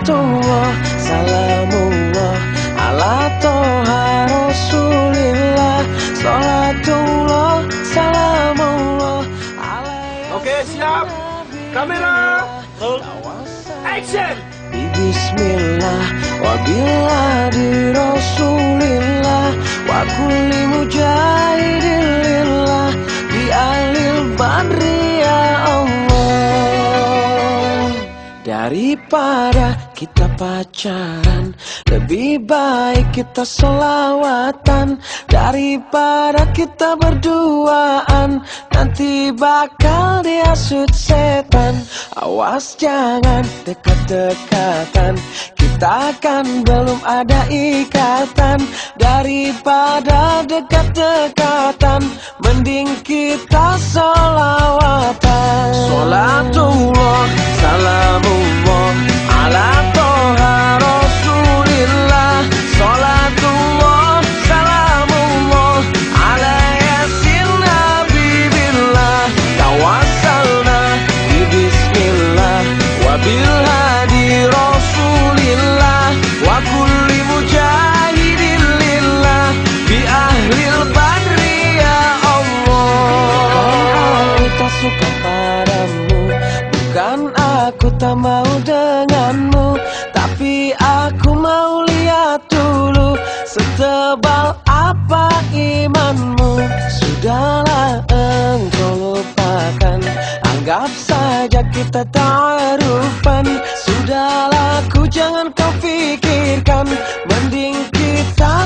Salatullah, salamullah ala toha rasulillah. Salatullah, salamullah alaihi. Oke, siap. Kamera. Action. Bismillah wa biladi rasulillah wa kulli mujahidin lillah bi ahlil badri ya Allah. Daripada kita pacaran, lebih baik kita selawatan. Daripada kita berduaan, nanti bakal dihasut setan. Awas jangan dekat-dekatan, kita kan belum ada ikatan. Daripada dekat-dekatan, mending kita selawatan. Salatullah, salamullah ala toha rasulillah. Salatullah, salamullah ala yasin habibillah. Tawassalna bi bismillah wa bil hadi rasulillah wa kulli mujahidin lillah bi ahlil badri ya Allah. Bukan aku tak suka padamu, bukan aku tak mau denganmu, tapi aku mau lihat dulu setebal apa imanmu. Sudahlah engkau lupakan, anggap saja kita ta'arufan. Sudahlah ku jangan kau pikirkan, mending kita